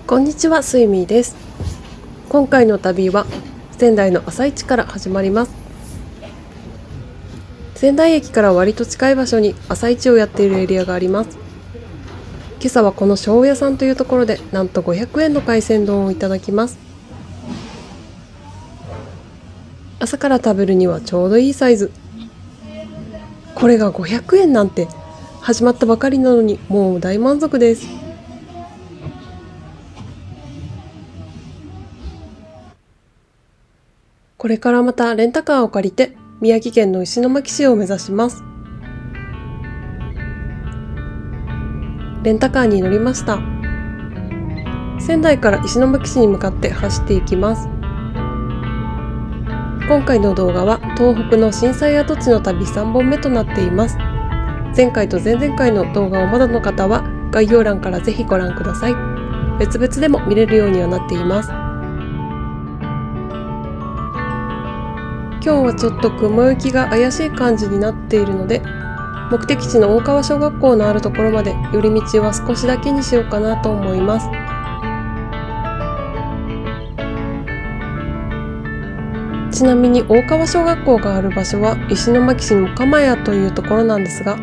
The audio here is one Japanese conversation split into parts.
こんにちは、スイミーです。今回の旅は仙台の朝市から始まります。仙台駅から割と近い場所に朝市をやっているエリアがあります。今朝はこの庄屋さんというところでなんと500円の海鮮丼をいただきます。朝から食べるにはちょうどいいサイズ。これが500円なんて、始まったばかりなのにもう大満足です。これからまたレンタカーを借りて宮城県の石巻市を目指します。レンタカーに乗りました。仙台から石巻市に向かって走っていきます。今回の動画は東北の震災跡地の旅3本目となっています。前回と前々回の動画をまだの方は概要欄からぜひご覧ください。別々でも見れるようにはなっています。今日はちょっと雲行きが怪しい感じになっているので、目的地の大川小学校のあるところまで寄り道は少しだけにしようかなと思います。ちなみに大川小学校がある場所は石巻市の鎌谷というところなんですが、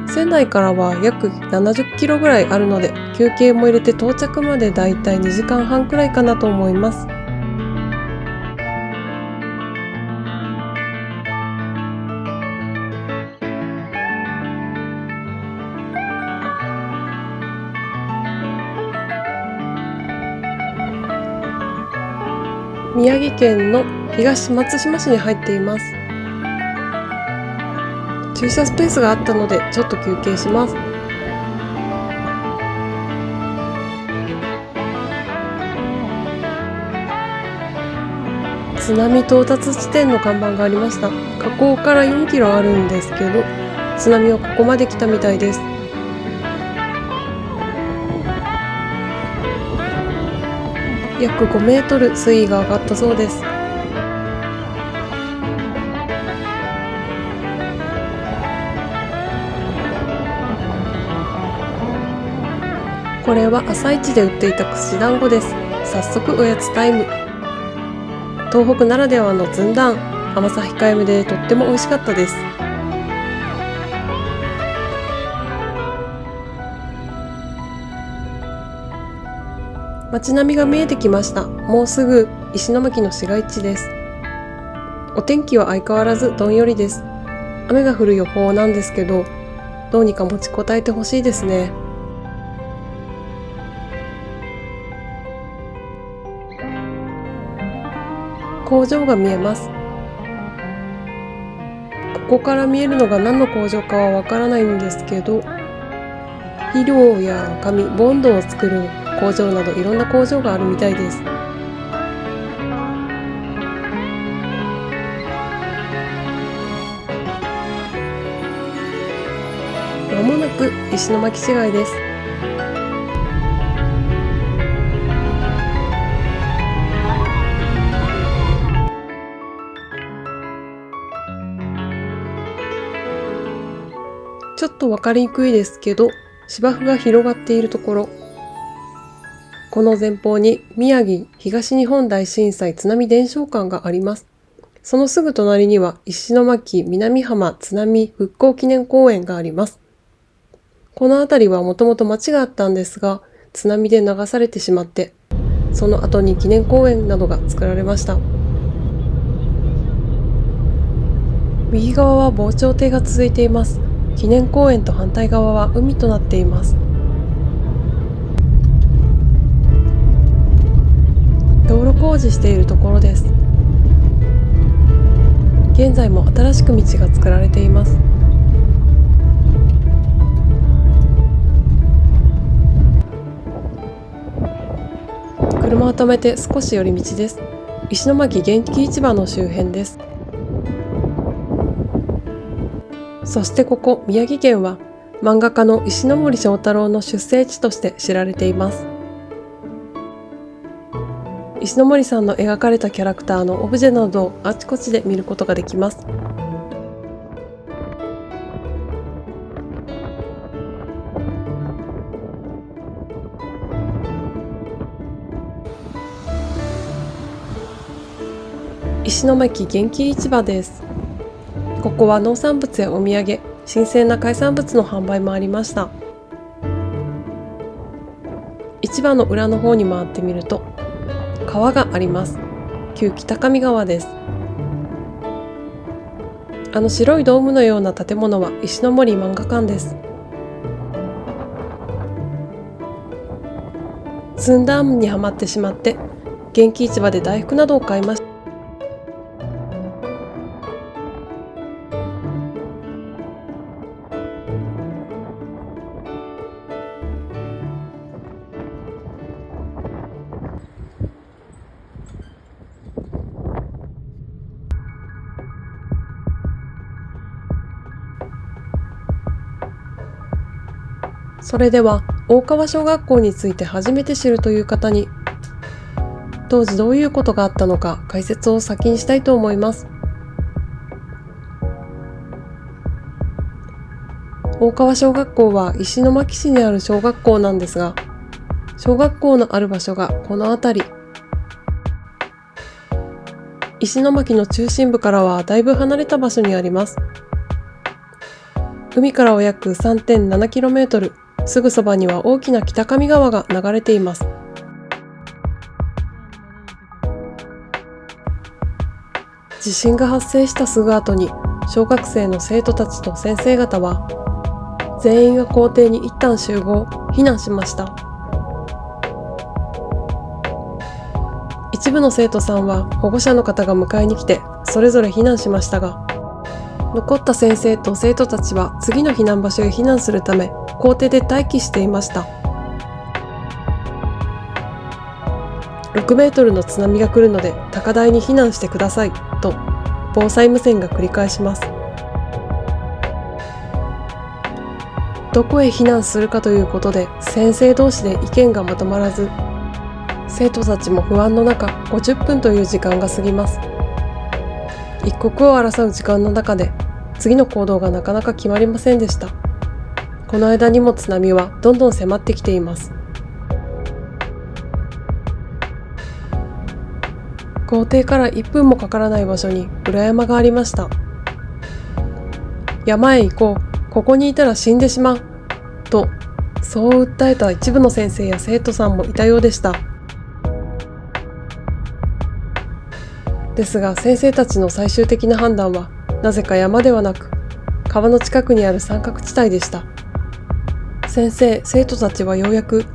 仙台からは約70キロぐらいあるので、休憩も入れて到着までだいたい2時間半くらいかなと思います。宮城県の東松島市に入っています。駐車スペースがあったのでちょっと休憩します。津波到達地点の看板がありました。河口から4キロあるんですけど、津波はここまで来たみたいです。約5メートル水位が上がったそうです。これは朝市で売っていた串団子です。早速おやつタイム。東北ならではのずんだん、甘さ控えめでとっても美味しかったです。街並みが見えてきました。もうすぐ石巻の市街地です。お天気は相変わらずどんよりです。雨が降る予報なんですけど、どうにか持ちこたえてほしいですね。工場が見えます。ここから見えるのが何の工場かはわからないんですけど、肥料や紙、ボンドを作る工場などいろんな工場があるみたいです。まもなく石巻市街です。ちょっとわかりにくいですけど、芝生が広がっているところ、この前方に宮城東日本大震災津波伝承館があります。そのすぐ隣には石巻南浜津波復興記念公園があります。この辺りはもともと町があったんですが、津波で流されてしまって、その後に記念公園などが作られました。右側は防潮堤が続いています。記念公園と反対側は海となっています。道路工事しているところです。現在も新しく道が作られています。車を止めて少し寄り道です。石巻元気市場の周辺です。そしてここ宮城県は漫画家の石森章太郎の出生地として知られています。石森さんの描かれたキャラクターのオブジェなどをあちこちで見ることができます。石巻元気市場です。ここは農産物やお土産、新鮮な海産物の販売もありました。市場の裏の方に回ってみると川があります。旧北上川です。あの白いドームのような建物は石の森漫画館です。ツンダームにはまってしまって元気市場で大福などを買いました。それでは大川小学校について初めて知るという方に、当時どういうことがあったのか解説を先にしたいと思います。大川小学校は石巻市にある小学校なんですが、小学校のある場所がこの辺り。石巻の中心部からはだいぶ離れた場所にあります。海からは約 3.7km、すぐそばには大きな北上川が流れています。地震が発生したすぐ後に小学生の生徒たちと先生方は全員が校庭に一旦集合、避難しました。一部の生徒さんは保護者の方が迎えに来てそれぞれ避難しましたが、残った先生と生徒たちは次の避難場所へ避難するため校庭で待機していました。6メートルの津波が来るので高台に避難してくださいと防災無線が繰り返します。どこへ避難するかということで先生同士で意見がまとまらず、生徒たちも不安の中50分という時間が過ぎます。一刻を争う時間の中で次の行動がなかなか決まりませんでした。この間にも津波はどんどん迫ってきています。校庭から1分もかからない場所に裏山がありました。山へ行こう、ここにいたら死んでしまうと、そう訴えた一部の先生や生徒さんもいたようでした。ですが先生たちの最終的な判断はなぜか山ではなく川の近くにある三角地帯でした。先生、生徒たちはようやく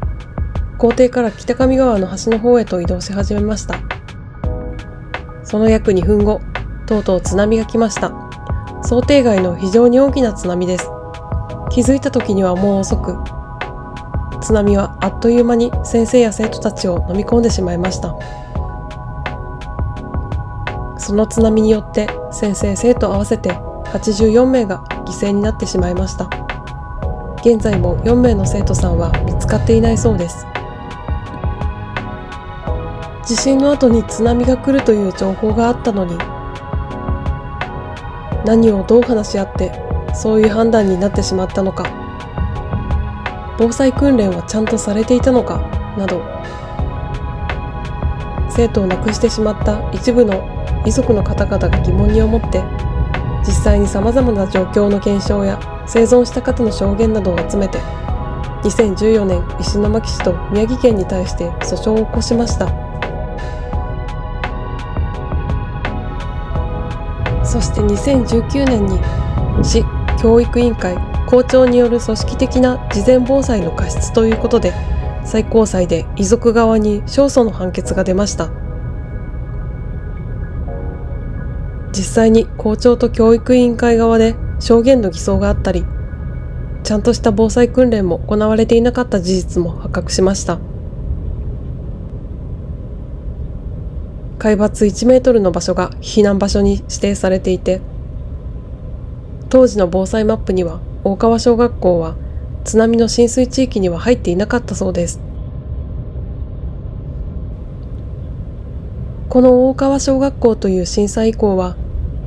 校庭から北上川の端の方へと移動し始めました。その約2分後、とうとう津波が来ました。想定外の非常に大きな津波です。気づいた時にはもう遅く、津波はあっという間に先生や生徒たちを飲み込んでしまいました。その津波によって先生生徒合わせて84名が犠牲になってしまいました。現在も4名の生徒さんは見つかっていないそうです。地震の後に津波が来るという情報があったのに、何をどう話し合ってそういう判断になってしまったのか、防災訓練はちゃんとされていたのかなど、生徒を亡くしてしまった一部の遺族の方々が疑問に思って、実際にさまざまな状況の検証や生存した方の証言などを集めて、2014年石巻市と宮城県に対して訴訟を起こしました。そして2019年に市教育委員会校長による組織的な事前防災の過失ということで、最高裁で遺族側に勝訴の判決が出ました。実際に校長と教育委員会側で証言の偽装があったり、ちゃんとした防災訓練も行われていなかった事実も発覚しました。海抜1メートルの場所が避難場所に指定されていて、当時の防災マップには大川小学校は津波の浸水地域には入っていなかったそうです。この大川小学校という震災以降は、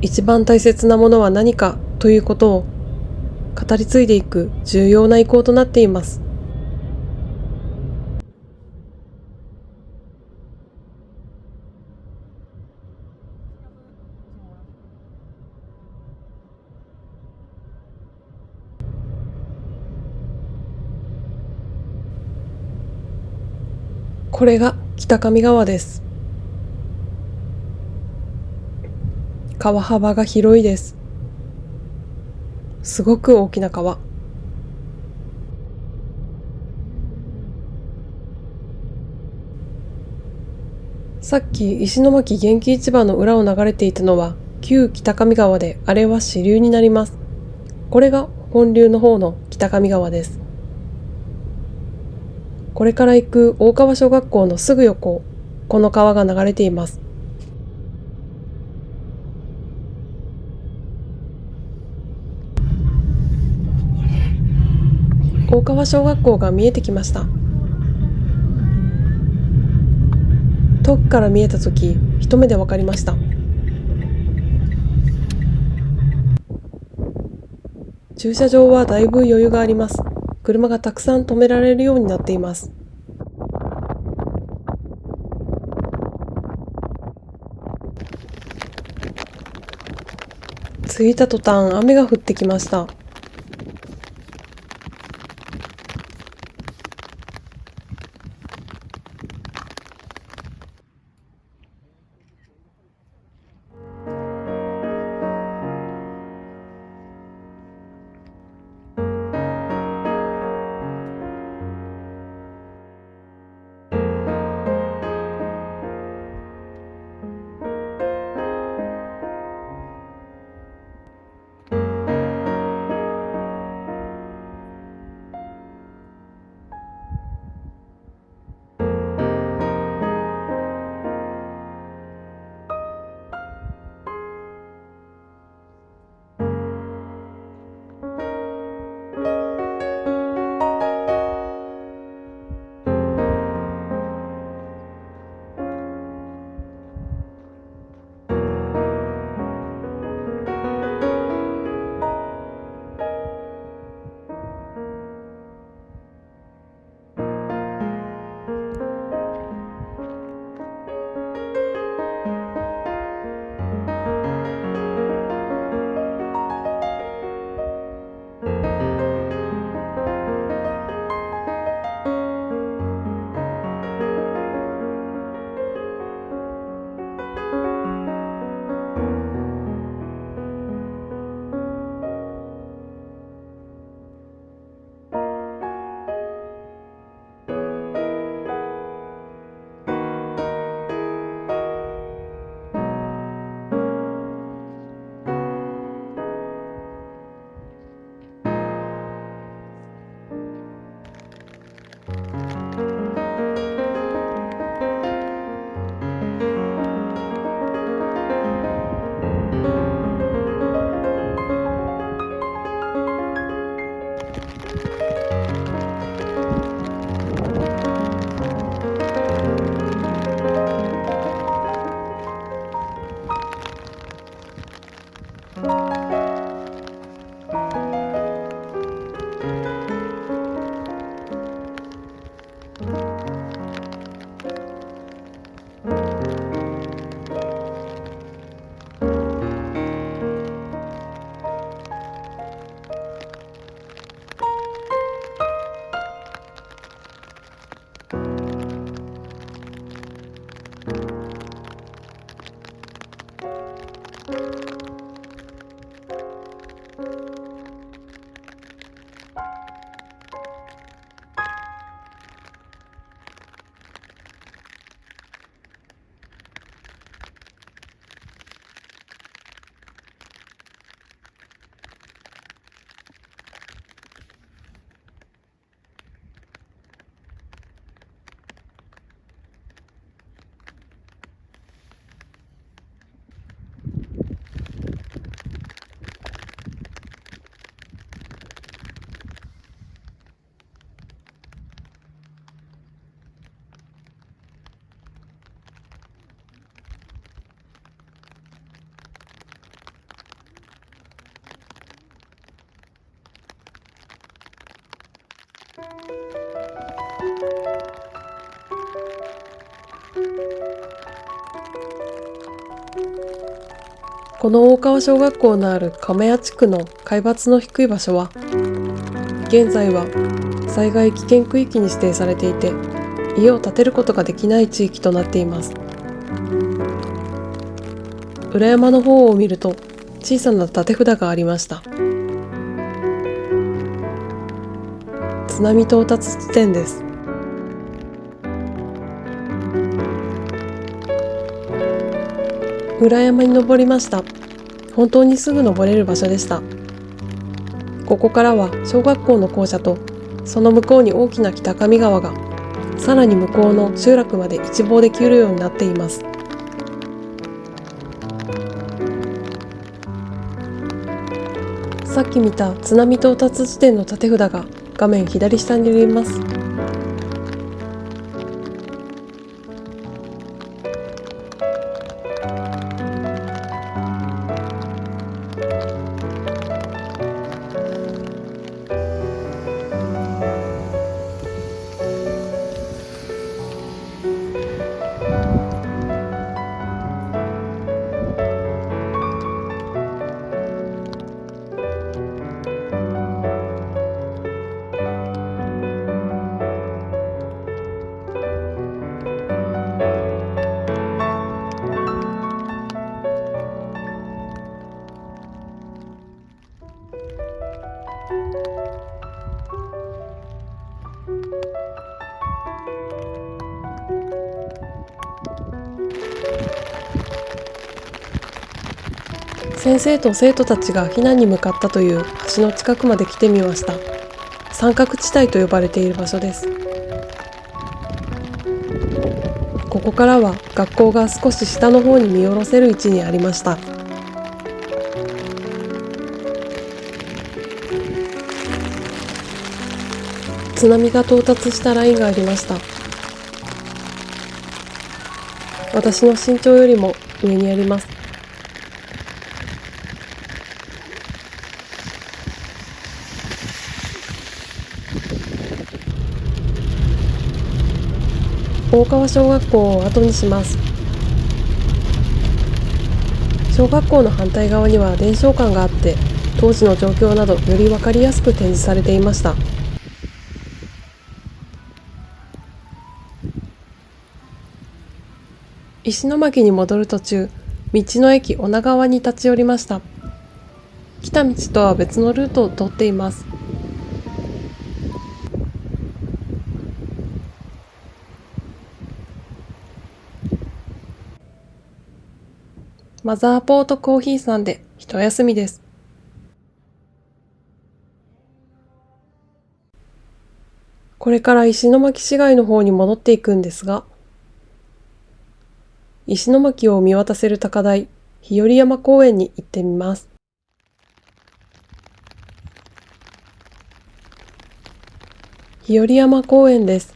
一番大切なものは何かということを語り継いでいく重要な遺構となっています。これが北上川です。川幅が広いです。すごく大きな川。さっき石巻元気市場の裏を流れていたのは旧北上川で、あれは支流になります。これが本流の方の北上川です。これから行く大川小学校のすぐ横、この川が流れています。大川小学校が見えてきました。遠くから見えたとき、一目でわかりました。駐車場はだいぶ余裕があります。車がたくさん止められるようになっています。着いた途端、雨が降ってきました。この大川小学校のある亀谷地区の海抜の低い場所は、現在は災害危険区域に指定されていて、家を建てることができない地域となっています。裏山の方を見ると小さな立て札がありました。津波到達地点です。裏山に登りました。本当にすぐ登れる場所でした。ここからは小学校の校舎と、その向こうに大きな北上川が、さらに向こうの集落まで一望できるようになっています。さっき見た津波到達地点の立て札が画面左下にあります。先生と生徒たちが避難に向かったという橋の近くまで来てみました。三角地帯と呼ばれている場所です。ここからは学校が少し下の方に見下ろせる位置にありました。津波が到達したラインがありました。私の身長よりも上にあります。大川小学校を後にします。小学校の反対側には伝承館があって、当時の状況などより分かりやすく展示されていました。石巻に戻る途中、道の駅女川に立ち寄りました。来た道とは別のルートを通っています。マザーポートコーヒーさんで一休みです。これから石巻市街の方に戻っていくんですが、石巻を見渡せる高台、日和山公園に行ってみます。日和山公園です。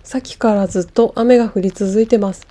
さっきからずっと雨が降り続いてます。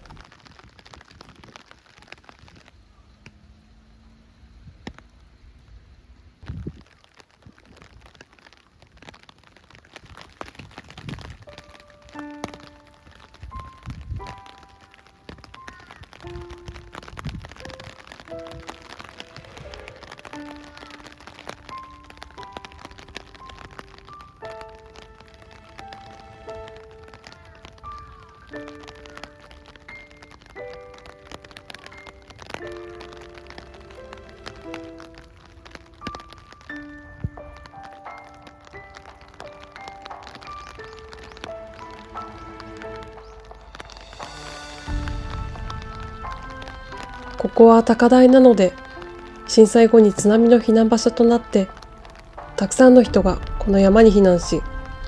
ここは高台なので、震災後に津波の避難場所となって、たくさんの人がこの山に避難し、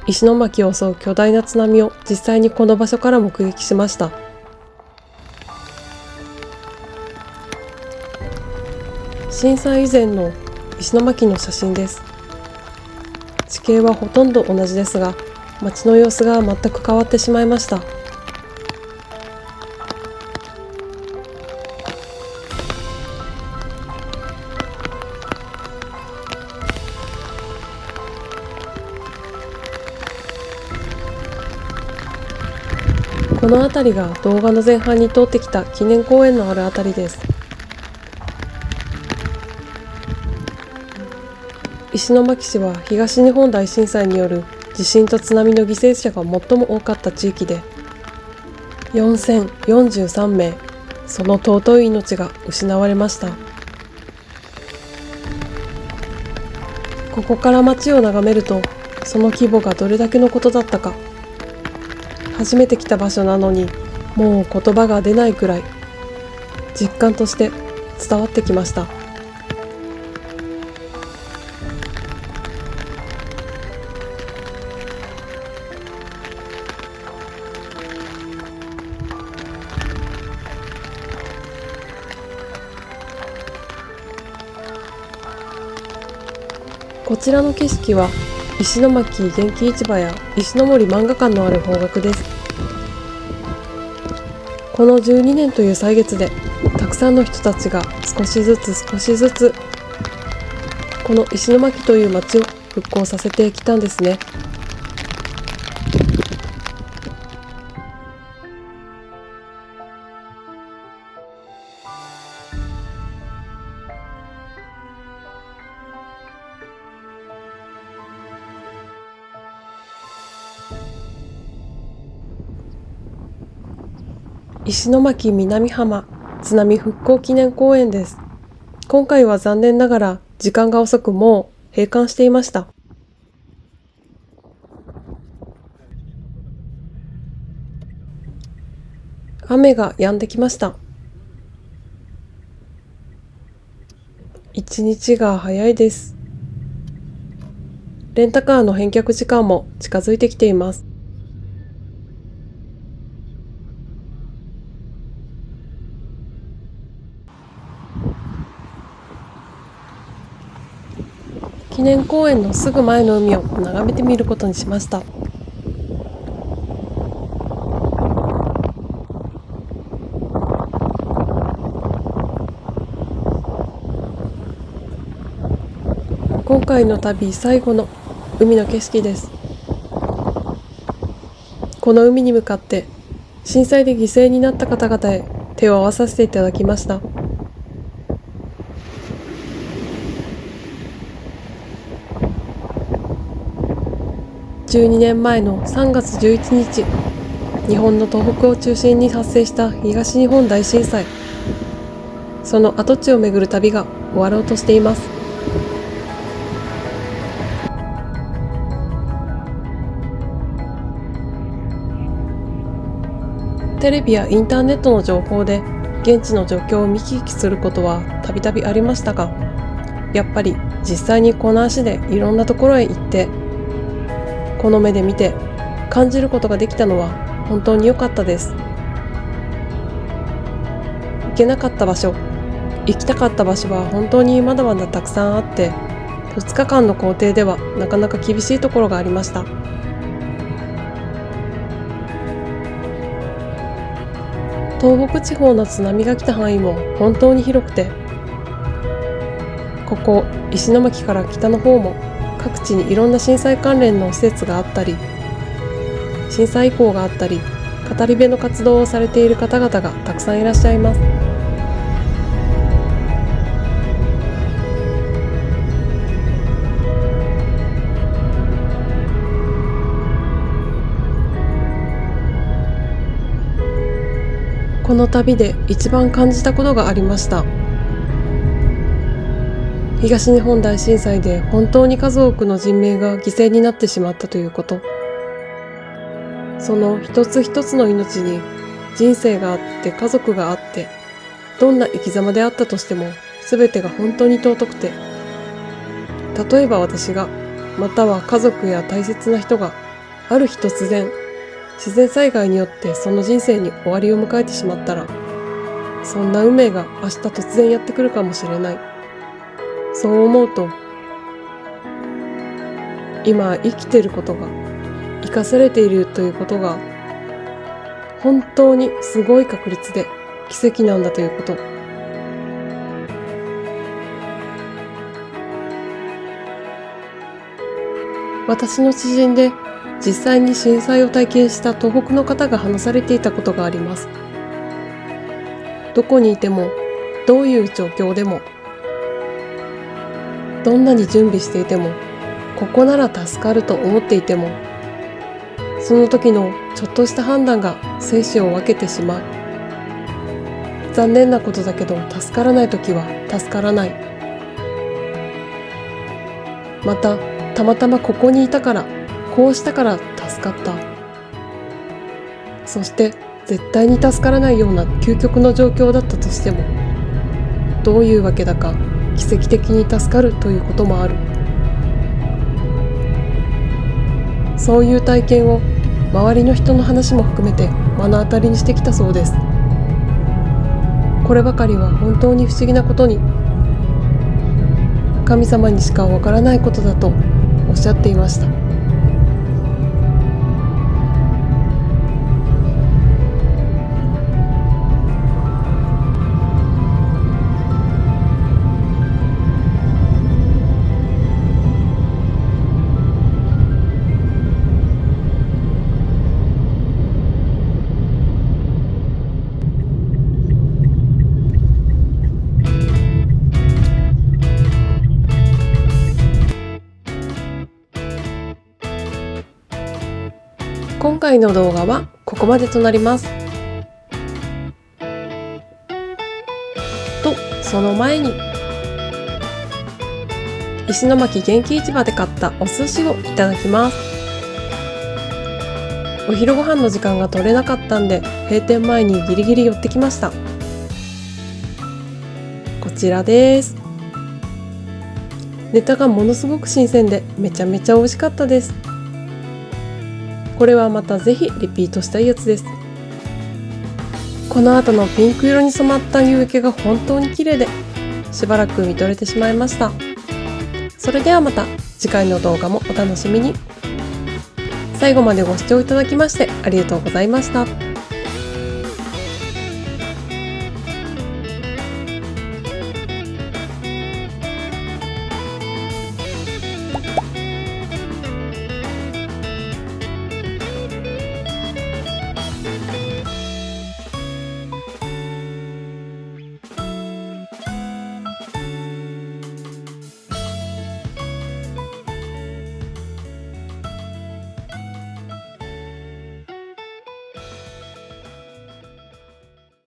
石巻を襲う巨大な津波を実際にこの場所から目撃しました。震災以前の石巻の写真です。地形はほとんど同じですが、街の様子が全く変わってしまいました。この辺りが動画の前半に通ってきた記念公園のある辺りです。石巻市は東日本大震災による地震と津波の犠牲者が最も多かった地域で、4043名、その尊い命が失われました。ここから町を眺めると、その規模がどれだけのことだったか。初めて来た場所なのに、もう言葉が出ないくらい、実感として伝わってきました。こちらの景色は石巻元気市場や石の森漫画館のある方角です。この12年という歳月でたくさんの人たちが少しずつこの石巻という町を復興させてきたんですね。石巻南浜津波復興記念公園です。今回は残念ながら時間が遅くもう閉館していました。雨が止んできました。一日が早いです。レンタカーの返却時間も近づいてきています。記念公園のすぐ前の海を眺めてみることにしました。今回の旅最後の海の景色です。この海に向かって震災で犠牲になった方々へ手を合わさせていただきました。12年前の3月11日、日本の東北を中心に発生した東日本大震災。その跡地を巡る旅が終わろうとしています。テレビやインターネットの情報で現地の状況を見聞きすることはたびたびありましたが、やっぱり実際にこの足でいろんなところへ行ってこの目で見て感じることができたのは本当に良かったです。行けなかった場所、行きたかった場所は本当にまだまだたくさんあって、2日間の行程ではなかなか厳しいところがありました。東北地方の津波が来た範囲も本当に広くて、ここ石巻から北の方も各地にいろんな震災関連の施設があったり、震災遺構があったり、語り部の活動をされている方々がたくさんいらっしゃいます。この旅で一番感じたことがありました。東日本大震災で本当に数多くの人命が犠牲になってしまったということ。その一つ一つの命に人生があって家族があって、どんな生き様であったとしても全てが本当に尊くて、例えば私がまたは家族や大切な人がある日突然自然災害によってその人生に終わりを迎えてしまったら、そんな運命が明日突然やってくるかもしれない。そう思うと、今生きていることが、生かされているということが、本当にすごい確率で奇跡なんだということ。私の知人で実際に震災を体験した東北の方が話されていたことがあります。どこにいても、どういう状況でも、どんなに準備していても、ここなら助かると思っていても、その時のちょっとした判断が生死を分けてしまう。残念なことだけど、助からない時は助からない。また、たまたまここにいたから、こうしたから助かった。そして絶対に助からないような究極の状況だったとしても、どういうわけだか奇跡的に助かるということもある。そういう体験を周りの人の話も含めて目の当たりにしてきたそうです。こればかりは本当に不思議なことに、神様にしかわからないことだとおっしゃっていました。今回の動画はここまでとなります。と、その前に、石巻元気市場で買ったお寿司をいただきます。お昼ご飯の時間が取れなかったんで、閉店前にギリギリ寄ってきました。こちらです。ネタがものすごく新鮮でめちゃめちゃ美味しかったです。これはまたぜひリピートしたいやつです。この後のピンク色に染まった夕焼けが本当に綺麗で、しばらく見とれてしまいました。それではまた次回の動画もお楽しみに。最後までご視聴いただきましてありがとうございました。